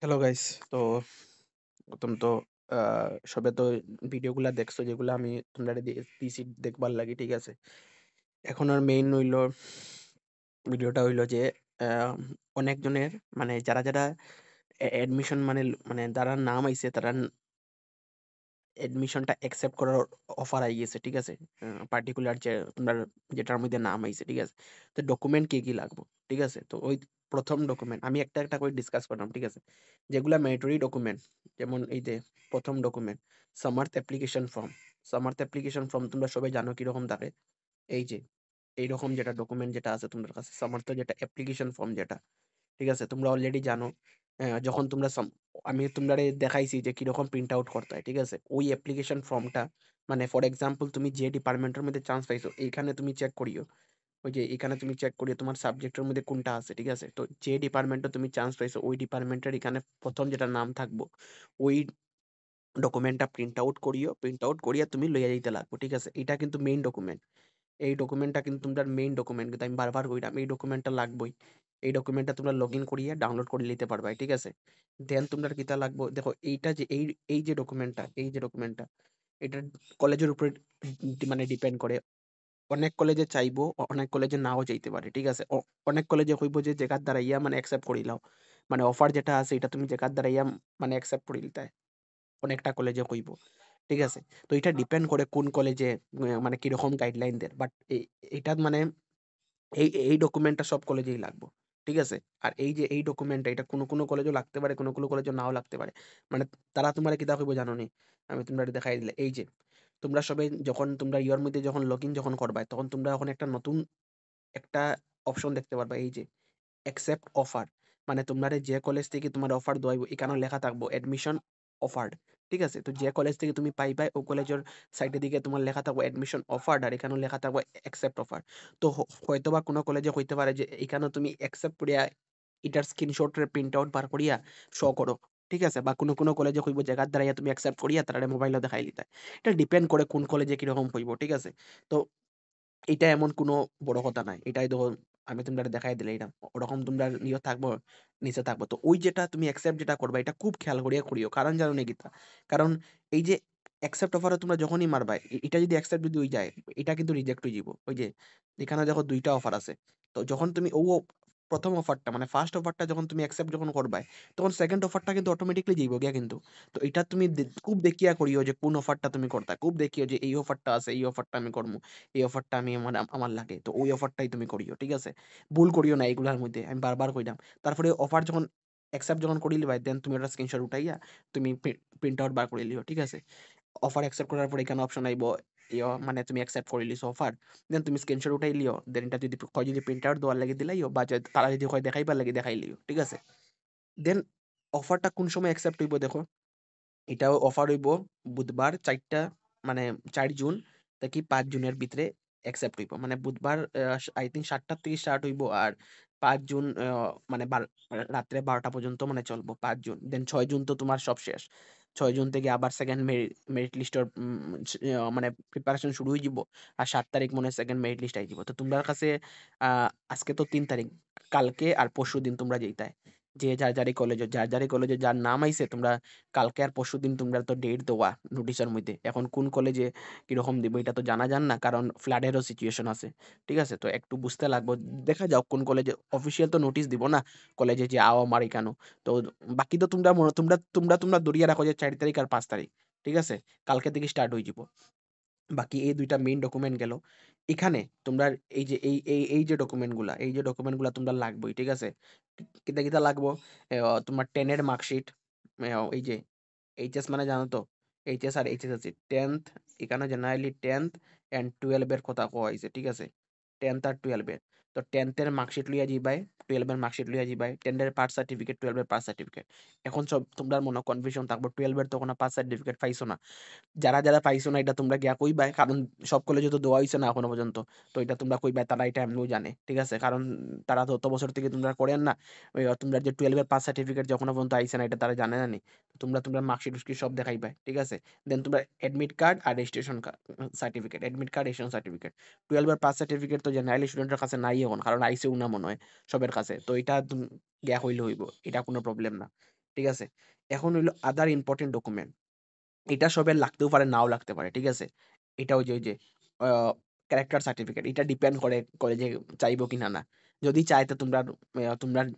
Hello guys. তো প্রথম তো সবে তো ভিডিওগুলা দেখছো যেগুলা আমি তোমরা দিছি দেখবার লাগি, ঠিক আছে? এখন আর মেইন হইলো ভিডিওটা হইলো যে আহ, অনেকজনের মানে যারা অ্যাডমিশন মানে যারা নাম আইছে তারা অ্যাডমিশনটা অ্যাকসেপ্ট করার অফার আই গেছে, ঠিক আছে? পার্টিকুলার যে তোমরা যেটার মধ্যে নাম আইছে, ঠিক আছে? তো ডকুমেন্ট কি লাগবে, ঠিক আছে? তো ওই প্রথম ডকুমেন্ট আমি একটা একটা করে ডিসকাস করলাম, ঠিক আছে? যেগুলা ম্যান্ডেটরি ডকুমেন্ট, যেমন এই যে প্রথম document Samarth application form. Samarth application form তোমরা সবাই জানো কিরকম থাকে। এই যে এইরকম যেটা ডকুমেন্ট যেটা আছে তোমাদের কাছে সামার্থ যেটা অ্যাপ্লিকেশন ফর্ম যেটা, ঠিক আছে? তোমরা অলরেডি জানো। যখন তোমরা আমি তোমরা দেখাইছি যে কিরকম প্রিন্ট আউট করতে হয়, ঠিক আছে? ওই অ্যাপ্লিকেশন ফর্মটা মানে ফর এক্সাম্পল তুমি যে ডিপার্টমেন্টের মধ্যে চান্স পাইছো এইখানে তুমি চেক করিও। ওই যে এখানে তুমি চেক করিও তোমার সাবজেক্টের মধ্যে কোনটা আছে, ঠিক আছে? তো যে ডিপার্টমেন্টে তুমি চান্স পাইছো ওই ডিপার্টমেন্টের এখানে প্রথম যেটা নাম থাকবো ওই ডকুমেন্টটা প্রিন্ট আউট করিও। প্রিন্ট আউট করিয়া তুমি লইয়া যাইতে লাগবো, ঠিক আছে? এটা কিন্তু মেইন ডকুমেন্ট। এই ডকুমেন্টটা কিন্তু তোমার মেইন ডকুমেন্ট, কিন্তু আমি বারবার কইরাম এই ডকুমেন্টটা লাগবেই। এই ডকুমেন্টটা তোমরা লগ ইন করিয়ে ডাউনলোড করে নিতে পারবা, ঠিক আছে? দেন তোমরা কিতা লাগবো দেখো, এইটা যে এই যে ডকুমেন্টটা, এই যে ডকুমেন্টটা এটা কলেজের উপরে মানে ডিপেন্ড করে। অনেক কলেজে চাইবো, অনেক কলেজে নাও চাইতে পারে, ঠিক আছে? অনেক কলেজে কইবো যে জায়গার দ্বারা ইয়া মানে অ্যাকসেপ্ট করিলাও, মানে অফার যেটা আছে এটা তুমি জায়গার দ্বারা ইয়া মানে অ্যাকসেপ্ট করি লিতে অনেকটা কলেজে কইবো, ঠিক আছে? তো এটা ডিপেন্ড করে কোন কলেজে মানে কিরকম গাইডলাইন দেয়, বাট এটা মানে এই ডকুমেন্টটা সব কলেজেই লাগবো, ঠিক আছে? আর এই যে এই ডকুমেন্টটা এটা কোনো কলেজেও লাগতে পারে, কোনো কলেজেও নাও লাগতে পারে। মানে তারা তোমারে কিতা কইবো জানো নি? আমি তোমরা দেখাই দিলে এই যে তোমরা সবে যখন তোমরা ইয়োর মধ্যে যখন লগইন যখন করবা তখন তোমরা এখন একটা নতুন একটা অপশন দেখতে পারবা, এই যে অ্যাকসেপ্ট অফার। মানে তোমারে যে কলেজ থেকে তোমার অফার দেওয়া হইব এখানেও লেখা থাকবো অ্যাডমিশন অফার্ড, ঠিক আছে? তো যে কলেজ থেকে তুমি পাইবা ও কলেজের সাইডের দিকে তোমার লেখা থাকবো অ্যাডমিশন অফার্ড আর এখানেও লেখা থাকবো অ্যাকসেপ্ট অফার। তো হয়তোবা কোনো কলেজে হইতে পারে যে এখানেও তুমি অ্যাকসেপ্ট করিয়া এটার স্ক্রিনশট প্রিন্ট আউট বার করিয়া শো করো, ঠিক আছে? বা কোনো কলেজে হইব জায়গার দ্বারা তুমি অ্যাকসেপ্ট করিয়া তারা মোবাইলও দেখাই লিতা। এটা ডিপেন্ড করে কোন কলেজে কিরকম হইব, ঠিক আছে? তো এটা এমন কোনো বড় কথা নাই। এটাই ধরুন আমি তোমরা দেখাই দিলাম। ওরকম তোমরা থাকবো, নিচে থাকবো। তো ওই যেটা তুমি অ্যাকসেপ্ট যেটা করবা এটা খুব খেয়াল করিয়া করিও। কারণ জানো নাকি তা? কারণ এই যে অ্যাকসেপ্ট অফারে তোমরা যখনই মারবা এটা যদি অ্যাকসেপ্ট যদি হয়ে যায় এটা কিন্তু রিজেক্ট হয়ে যাবো। ওই যে এখানে দেখো ২ টা অফার আছে। তো যখন তুমি ১ম অফারটা মানে ফার্স্ট অফারটা যখন তুমি অ্যাকসেপ্ট যখন করবা তখন সেকেন্ড অফারটা কিন্তু অটোমেটিক্যালি যাইবো গিয়া কিন্তু। তো এটা তুমি খুব দেখিয়া করিও যে কোন অফারটা তুমি করতা। খুব দেখিও যে এই অফারটা আছে, এই অফারটা আমি করমু। এই অফারটা আমি আমার লাগে। তো ওই অফারটাই তুমি করিও। ঠিক আছে? ভুল করিও না এগুলার মধ্যে। আমি বারবার কইলাম। তারপরে অফার যখন অ্যাকসেপ্ট যখন করি লিবা দেন তুমি ওটা স্ক্রিনশট উঠাইয়া তুমি প্রিন্ট আউট বার করে লিও। ঠিক আছে? অফার অ্যাকসেপ্ট করার পরে এখানে অপশন আইবো মানে তুমি অ্যাকসেপ্ট করে লিছো অফার। দেন তুমি স্ক্রিনশট উঠাই লিও। দেন এটা যদি কয় যদি প্রিন্ট আউট দেওয়ার লাগে দিলাইও বা তারা যদি কয় দেখাইবার লাগে দেখাই লিও। ঠিক আছে? দেন অফারটা কোন সময় অ্যাকসেপ্ট হইব দেখো। এটাও অফার হইব বুধবার ৪ টা মানে ৪ জুন থেকে ৫ জুনের ভিতরে অ্যাকসেপ্ট হইব। মানে বুধবার আই থিংক ৭ টার থেকে স্টার্ট হইব আর ৫ জুন মানে রাত্রে ১২ টা পর্যন্ত মানে চলবো ৫ জুন। দেন ৬ জুন তো তোমার সব শেষ। ৬ জুন থেকে আবার সেকেন্ড মেরিট লিস্টের মানে প্রিপারেশন শুরু হয়ে যাব। আর ৭ তারিখ মনে হয় সেকেন্ড মেরিট লিস্ট আই যাব। তো তোমার কাছে আ আজকে তো ৩ তারিখ। কালকে আর পরশুদিন তোমরা যেইতায়। যে যার কলেজে যার নাম আইছে তোমরা কালকে আর পরশুদিন তোমরা তো ডেট দেওয়া নোটিশের মধ্যে। এখন কোন কলেজে কিরকম দিবে এটা তো জানা যান না। কারণ ফ্লাডেরও সিচুয়েশন আছে। ঠিক আছে? তো একটু বুঝতে লাগবো। দেখা যাক কোন কলেজে অফিসিয়াল তো নোটিস দিব না কলেজে যে আও আমার এখানো। তো বাকি তো তোমরা ধরিয়া রাখো যে ৪ তারিখ আর ৫ তারিখ। ঠিক আছে? কালকে থেকে স্টার্ট হয়ে যাব। বাকি এই ২ টা মেইন ডকুমেন্ট গেল। এখানে তোমরা এই যে ডকুমেন্টগুলা তোমরা লাগবেই। ঠিক আছে? কিতা লাগবো? তোমার 10 এর মার্কশিট, এই যে এইচএস মানে জানো তো? এইচএস আর এইচএসএলসি 10th এখানে জেনারেলি 10th অ্যান্ড 12 এর কথা কোয়া হইছে। ঠিক আছে? 10th আর 12 এর। তো 10th এর মার্কশিট লইয়া যাইবাই, 12 এর মার্কশিট লইয়া যাইবাই। 10 এর পাস সার্টিফিকেট, 12 এর পাস সার্টিফিকেট। এখন সব তোমরার মনে কনফিউশন থাকবো 12 এর তো কোনো পাস সার্টিফিকেট পাইছো না। যারা পাইছো না এটা তোমরা গিয়া কইবাই। কারণ সব কলেজে তো দেওয়া হইছে না এখনো পর্যন্ত। তো এটা তোমরা কইবাই তারা এটা এমনিও জানে। ঠিক আছে? কারণ তারা তো অত বছর থেকে তোমরা করেন না। তোমরা যে 12 এর পাস সার্টিফিকেট যে এখনো পর্যন্ত আইছে না এটা তারা জানে না নি। তোমরা মার্কশিট-টার্কশিট সব দেখাইবাই। ঠিক আছে? দেন তোমরা অ্যাডমিট কার্ড আর registration certificate, admit card, registration certificate. 12 এর পাস সার্টিফিকেট তো জেনারেলি স্টুডেন্টের কাছে নাই এখন। কারণ আইছেও না মনে হয় সবার কাছে। তো এটা গিয়া হইলে হইব। এটা কোনো প্রবলেম না। ঠিক আছে? এখন হইলো আদার ইম্পোর্টেন্ট ডকুমেন্ট। এটা সবের লাগতেও পারে, নাও লাগতে পারে। ঠিক আছে? এটা ওই যে আ ক্যারেক্টার সার্টিফিকেট এটা ডিপেন্ড করে কলেজে চাইবো কিনা না। যদি চায় তো তোমরা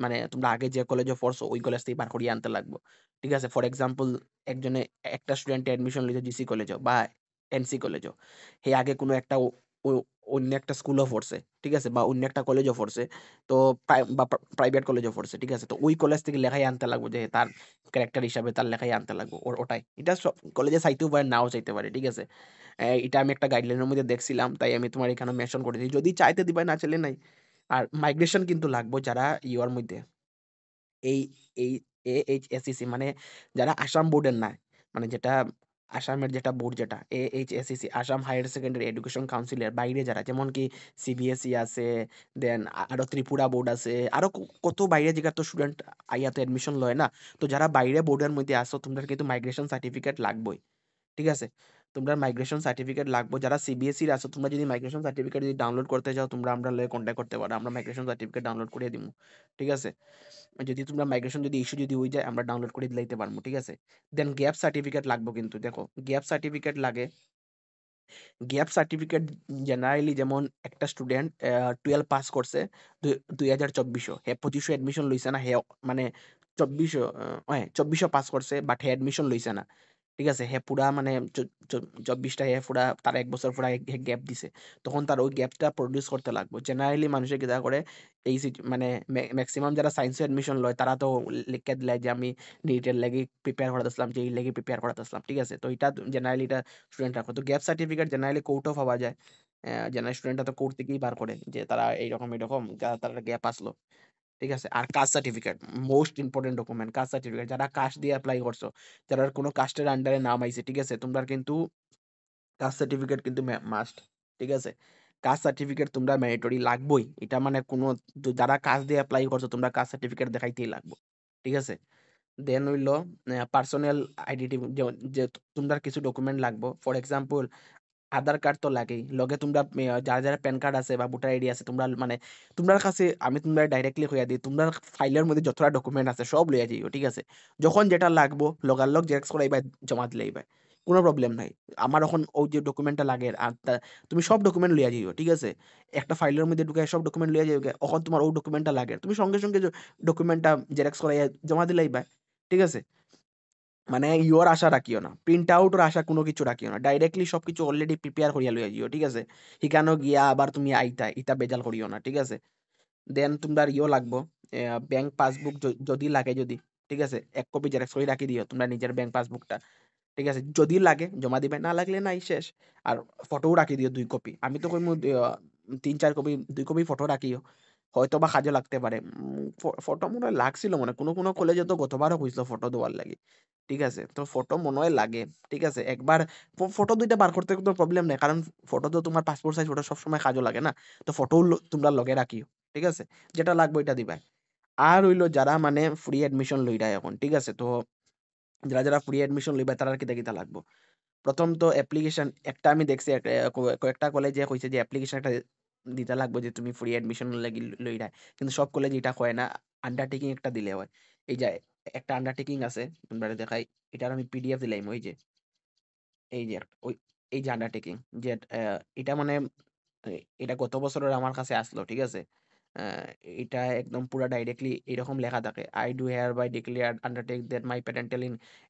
মানে তোমরা আগে যে কলেজে পড়ছো ওই কলেজ থেকে বার করিয়ে আনতে লাগবো। ঠিক আছে? ফর এক্সাম্পল একজনে একটা স্টুডেন্টে অ্যাডমিশন লইছে জিসি কলেজেও বা এনসি কলেজেও। সে আগে কোনো একটা ও ও অন্য একটা স্কুলও পড়ছে। ঠিক আছে? বা অন্য একটা কলেজও পড়ছে। তো প্রাইভেট কলেজও পড়ছে। ঠিক আছে? তো ওই কলেজ থেকে লেখাই আনতে লাগবো যে তার ক্যারেক্টার হিসাবে তার লেখাই আনতে লাগবো। ওটাই। এটা কলেজে চাইতেও পারে, নাও চাইতে পারে। ঠিক আছে? এটা আমি একটা গাইডলাইনের মধ্যে দেখছিলাম। তাই আমি তোমার এখানে মেনশন করে দিই। যদি চাইতে দিবা, না চাইলে নাই। আর মাইগ্রেশন কিন্তু লাগবো যারা ইওর মধ্যে এই এই AHSEC মানে যারা আসাম বোর্ডের না, মানে যেটা আসামের যেটা বোর্ড যেটা AHSEC Assam higher secondary education কাউন্সিলের বাইরে যারা যেমন কি CBSE আছে, দেন আরো ত্রিপুরা বোর্ড আছে, আরো কত বাইরে জায়গার তো স্টুডেন্ট আইয়া তো এডমিশন লয় না? তো যারা বাইরে বোর্ডের মধ্যে আসো তোমরা কিন্তু মাইগ্রেশন সার্টিফিকেট লাগবোই। ঠিক আছে? তোমরা মাইগ্রেশন সার্টিফিকেট লাগবো। যারা CBSE র আছো তোমরা যদি মাইগ্রেশন সার্টিফিকেট যদি ডাউনলোড করতে চাও তোমরা আমরা লগে কনট্যাক্ট করতে পারো। আমরা মাইগ্রেশন সার্টিফিকেট ডাউনলোড করিয়ে দিমু। ঠিক আছে? যদি তোমরা মাইগ্রেশন যদি ইস্যু যদি হয়ে যায় আমরা ডাউনলোড করে দিলাইতে পারবো। ঠিক আছে? দেন গ্যাপ সার্টিফিকেট লাগবো কিন্তু দেখো গ্যাপ সার্টিফিকেট লাগে। গ্যাপ সার্টিফিকেট জেনারেলি যেমন একটা স্টুডেন্ট 12 পাস করছে 2024 হে 25 এডমিশন লইছে না হে মানে 24 হ্যাঁ 24 পাস করছে বাট হে এডমিশন লইছে না। ঠিক আছে? হে পুরা মানে 24 টা হে পুরা তার ১ বছর পুরা হে গ্যাপ দিছে। তখন তার ওই গ্যাপটা প্রডিউস করতে লাগবো। জেনারেলি মানুষে কিতা করে এই মানে মেক্সিমাম যারা সায়েন্সে এডমিশন লয় তারা তো লিখকে দিলায় যে আমি নিটের লাগি প্রিপেয়ার করতেছিলাম, যেই লাগি প্রিপেয়ার করতেছিলাম। ঠিক আছে? তো এটা জেনারেলি এটা স্টুডেন্ট রাখো। তো গ্যাপ সার্টিফিকেট জেনারেলি কোর্টেও পাওয়া যায়। জেনারেল স্টুডেন্টরা তো কোর্ট থেকেই বার করে যে তারা এইরকম তারা গ্যাপ আসলো। ঠিক আছে? আর caste certificate most important document caste certificate. যারা কাস্ট দিয়ে এপ্লাই করছো, যারা কোনো কাস্টের আন্ডারে নাম আইছে, ঠিক আছে? তোমরা কিন্তু কাস্ট সার্টিফিকেট কিন্তু মাস্ট। ঠিক আছে? কাস্ট সার্টিফিকেট তোমরা ম্যান্ডেটরি লাগবোই। এটা মানে কোনো যারা কাস্ট দিয়ে এপ্লাই করছো তোমরা কাস্ট সার্টিফিকেট দেখাইতেই লাগবো। ঠিক আছে? দেন হইলো পার্সোনাল আইডেন্টি যে তোমরা কিছু ডকুমেন্ট লাগবো। ফর এক্সাম্পল আধার কার্ড তো লাগেই। লগে তোমরা যার প্যান কার্ড আছে বা ভোটার আইডি আছে তোমরা মানে তোমরার কাছে আমি তোমরা ডাইরেক্টলি কইয়া দিই, তোমরার ফাইলের মধ্যে যতটা ডকুমেন্ট আছে সব লইয়া যাইও। ঠিক আছে? যখন যেটা লাগবো লগালগ জেরক্স করাইবা জমা দিলাইবা। কোনো প্রবলেম নাই। আমার এখন ওই যে ডকুমেন্টটা লাগে আর তুমি সব ডকুমেন্ট লইয়া যাইও। ঠিক আছে? একটা ফাইলের মধ্যে ঢুকাইয়া সব ডকুমেন্ট লইয়া যাইও। এখন তোমার ওই ডকুমেন্টটা লাগে। তুমি সঙ্গে ডকুমেন্টটা জেরক্স করাইয়া জমা দিলাইবা। ঠিক আছে? মানে ইওর আশা রাখিও না। প্রিন্ট আউট ওর আশা কোনো কিছু রাখিও না। ডাইরেক্টলি সবকিছু অলরেডি প্রিপেয়ার করিয়া লইয়া যাইও। ঠিক আছে? হিকানো গিয়া আবার তুমি আইতা, ইতা বেজাল করিও না। ঠিক আছে? দেন তোমরা লাগবো ব্যাংক পাসবুক যদি লাগে যদি। ঠিক আছে? ১ কপি জেরক্স করে রাখি দিও তোমরা নিজের ব্যাংক পাসবুকটা। ঠিক আছে? যদি লাগে জমা দিবে, না লাগলে নাই শেষ। আর ফটোও রাখি দিও ২ কপি। আমি তো কইমু ৩-৪ কপি ২ কপি ফটো রাখিও। হয়তোবা কাজে লাগতে পারে। ফটো মনে হয় লাগছিল মনে হয়। কোনো কলেজে তো গতবারও কইছিল ফটো দেওয়ার লাগি। ঠিক আছে? তো ফটো মনে হয় লাগে। ঠিক আছে? একবার ফটো ২ টা বার করতে কোনো প্রবলেম নাই। কারণ ফটো তো তোমার পাসপোর্ট সাইজ ফটো সবসময় কাজে লাগে না? তো ফটোও তোমরা লগে রাখিও। ঠিক আছে? যেটা লাগবে ওইটা দিবা। আর হইলো যারা মানে ফ্রি অ্যাডমিশন লইরা এখন। ঠিক আছে? তো যারা ফ্রি অ্যাডমিশন লইবা তারার কিতা লাগবো? ১ম তো অ্যাপ্লিকেশন একটা আমি দেখছি কয়েকটা কলেজে কইছে যে অ্যাপ্লিকেশন একটা দিতে লাগবে যে তুমি ফ্রি অ্যাডমিশন লাগি লইরা। কিন্তু সব কলেজে এটা কয় না। আন্ডারটেকিং একটা দিলে হয়। এই যে একটা আন্ডারটেকিং আছে তোমরা দেখাই। এটার আমি পিডিএফ দিলাম ওই যে। এই যে ওই এই যে আন্ডারটেকিং যে এটা মানে এ এটা গত বছরের আমার কাছে আসলো। ঠিক আছে? আ এটা একদম পুরা ডাইরেক্টলি এরকম লেখা থাকে। I do hereby declare undertake that my parental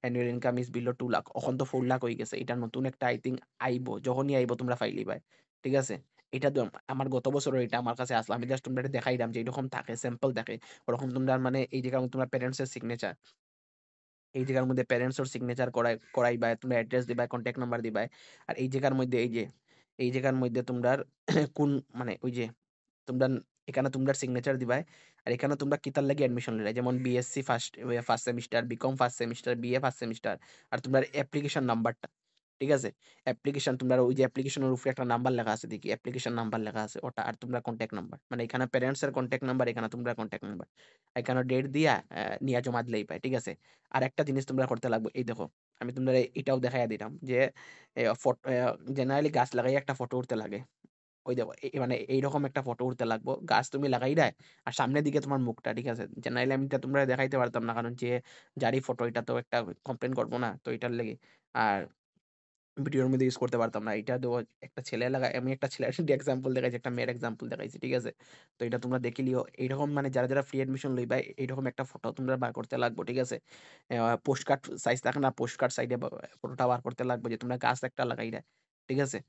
annual income is below 2 lakh. এখন তো 4 লাখ হয়ে গেছে। এটা নতুন একটা আই থিংক আইবো। যখনই আইবো তোমরা ফাইলিবাই। ঠিক আছে? এটা তো আমার গত বছরের এটা আমার কাছে আসলো। আমি জাস্ট তোমরা দেখাইলাম যে এরকম থাকে, স্যাম্পল থাকে। ওরকম তোমরা মানে এই জায়গায় তোমার প্যারেন্টস এর সিগনেচার এই জায়গার মধ্যে প্যারেন্টস ওর সিগনেচার করাইবা, তোমরা অ্যাড্রেস দিবা, কনট্যাক্ট নাম্বার দিবা। আর এই জায়গার মধ্যে এই জায়গার মধ্যে তোমরার কোন মানে ওই যে তোমরা এখানে তোমরা সিগনেচার দিবাই। আর এখানে তোমরা কিতার লাগি অ্যাডমিশন লইলা। যেমন BSc first semester, BCom first semester, BA first semester. আর তোমরা অ্যাপ্লিকেশন নাম্বারটা। ঠিক আছে? অ্যাপ্লিকেশন তোমরা ওই যে অ্যাপ্লিকেশনের উপরে একটা নাম্বার লেখা আছে দেখি, অ্যাপ্লিকেশন নাম্বার লেখা আছে ওটা। আর তোমরা কনট্যাক্ট নাম্বার। মানে এখানে প্যারেন্টস এর কনট্যাক্ট নাম্বার, এখানে তোমরা কনট্যাক্ট নাম্বার। এখানে ডেট দিয়া নিয়া জমা দিলেই পায়। ঠিক আছে? আরেকটা জিনিস তোমরা করতে লাগবে। এই দেখো, আমি তোমরা এটাও দেখাইয়া দিলাম যে জেনারেলি গাছ লাগাইয়া একটা ফটো উঠতে লাগে। ওই দেখো মানে এইরকম একটা ফটো উঠতে লাগবো, গাছ তুমি লাগাই দেয় আর সামনের দিকে তোমার মুখটা, ঠিক আছে? যে নাইলে আমি এটা তোমরা দেখাইতে পারতাম না, কারণ যে যারই ফটো এটা তো একটা কমপ্লেন করবো না, তো এটার লেগে আর ভিডিওর মধ্যে ইউজ করতে পারতাম না। এটা তো একটা ছেলে লাগায়, আমি একটা ছেলের এক্সাম্পল দেখাইছি, একটা মেয়ের এক্সাম্পল দেখাইছি, ঠিক আছে? তো এটা তোমরা দেখে লিও। এইরকম মানে যারা ফ্রি অ্যাডমিশন লইবা এইরকম একটা ফটো তোমরা বার করতে লাগবো, ঠিক আছে? পোস্ট কার্ড সাইজ থাকে না, পোস্ট কার্ড সাইডে ফটোটা বার করতে লাগবে যে তোমরা গাছ একটা লাগাই দেয়, ঠিক আছে?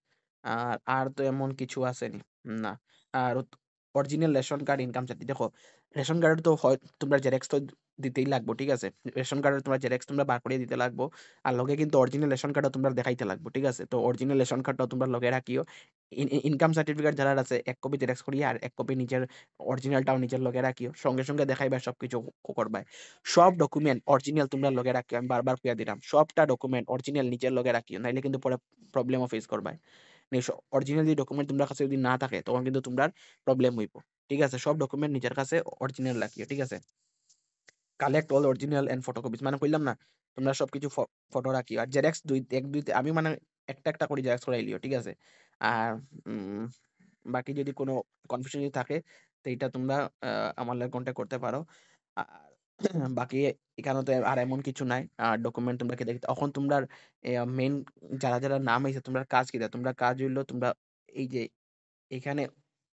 আর তো এমন কিছু আসেনি, না। আর original ration card, income certificate, দেখো রেশন কার্ডের তো হয় তোমরা জেরক্স তো দিতেই লাগবো, ঠিক আছে? রেশন কার্ডের তোমরা জেরক্স তোমরা বার করে দিতে লাগবো। আর লগে কিন্তু অরিজিনাল রেশন কার্ডও তোমরা দেখাইতে লাগবো, ঠিক আছে? তো অরিজিনাল রেশন কার্ডটাও তোমরা লগে রাখিও। ইনকাম সার্টিফিকেট যারা আছে এক কপি জেরক্স করিয়া আর এক কপি নিজের অরিজিনালটাও নিজের লগে রাখিও, সঙ্গে সঙ্গে দেখাইবা সবকিছু করবাই। সব ডকুমেন্ট অরিজিনাল তোমরা লগে রাখিও, আমি বারবার কইয়া দিলাম সবটা ডকুমেন্ট অরিজিনাল নিজের লগে রাখিও, নাইলে কিন্তু পরে প্রবলেমও ফেস করবাই। অরিজিনাল যে ডকুমেন্ট তোমার কাছে যদি না থাকে তখন কিন্তু তোমরা প্রবলেম হইব, ঠিক আছে? সব ডকুমেন্ট নিজের কাছে অরিজিনাল রাখিও, ঠিক আছে? Collect all original and photocopies, মানে কইলাম না তোমরা সবকিছু ফটো রাখিও। আর জেরক্স দুই আমি মানে একটা একটা করে জেরক্স করাই লিও, ঠিক আছে? আর বাকি যদি কোনো কনফিউশন যদি থাকে তো এটা তোমরা আমার লাগে কন্ট্যাক্ট করতে পারো। আর বাকি এখানে তো আর এমন কিছু নাই। আর ডকুমেন্ট তোমরা কি দেখতে এখন তোমরা মেইন যারা নাম হইছে তোমরা কাজ কি দেয়, তোমরা কাজ হইলো তোমরা এই যে এখানে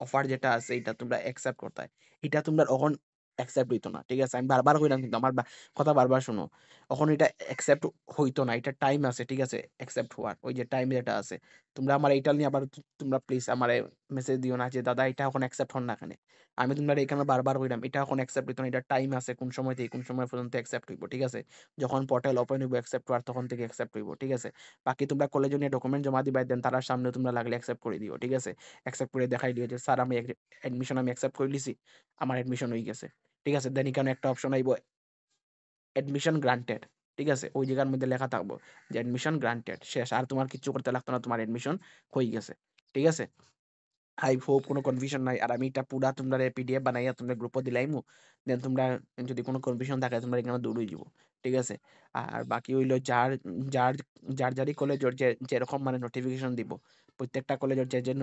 অফার যেটা আছে এটা তোমরা অ্যাকসেপ্ট করতে হয়। এটা তোমরা অখন অ্যাকসেপ্ট হইতো না, ঠিক আছে? আমি বারবার কইলাম কিন্তু আমার কথা বারবার শুনো। এখন এটা অ্যাকসেপ্ট হইতো না। এটা টাইম আছে, ঠিক আছে? অ্যাকসেপ্ট হওয়ার ওই যে টাইম যেটা আছে। তোমরা আমার এইটা নিয়ে আবার তোমরা প্লিজ আমারে মেসেজ দিও না যে দাদা এটা এখন অ্যাকসেপ্ট হন না কেনে? আমি তোমরা এখানে বারবার কইলাম এটা এখন অ্যাকসেপ্ট হইতো না। এটা টাইম আছে কোন সময় থেকে কোন সময় পর্যন্ত অ্যাকসেপ্ট হইব, ঠিক আছে? যখন পোর্টাল ওপেন হইব অ্যাকসেপ্ট হওয়ার তখন থেকে অ্যাকসেপ্ট হইব, ঠিক আছে? বাকি তোমরা কলেজে নিয়ে ডকুমেন্ট জমা দিবা দেন তার সামনে তোমরা লাগলে অ্যাকসেপ্ট করে দিও, ঠিক আছে? অ্যাকসেপ্ট করে দেখাই দিও যে স্যার আমি অ্যাডমিশন আমি অ্যাকসেপ্ট করে লিছি, আমার অ্যাডমিশন হয়ে গেছে, ঠিক আছে? দেন এখানে একটা অপশন আইব অ্যাডমিশন গ্রান্টেড, ঠিক আছে? ওই জায়গার মধ্যে লেখা থাকবো যে অ্যাডমিশন গ্রান্টেড, শেষ। আর তোমার কিচ্ছু করতে লাগতো না, তোমার অ্যাডমিশন হয়ে গেছে, ঠিক আছে? আই হোপ কোনো কনফিউশন নাই। আর আমি এটা পুরা তোমরা পিডিএফ বানাইয়া তোমরা গ্রুপে দিলাইমু। দেন তোমরা যদি কোনো কনফিউশন থাকে তোমরা এখানে দৌড়ই যাবো, ঠিক আছে? আর বাকি হইলো যার যারই কলেজের যেরকম মানে নোটিফিকেশন দিব, প্রত্যেকটা কলেজের যে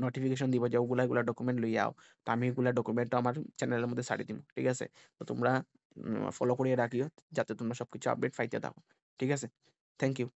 নোটিফিকেশন দিব যে ওগুলা এগুলা ডকুমেন্ট লইয়া আও, তো আমি এগুলা ডকুমেন্ট আমার চ্যানেলের মধ্যে ছাড়ি দিব, ঠিক আছে? তো তোমরা ফলো করিয়ে রাখিও যাতে তোমরা সবকিছু আপডেট পাইতে থাকো, ঠিক আছে? Thank you.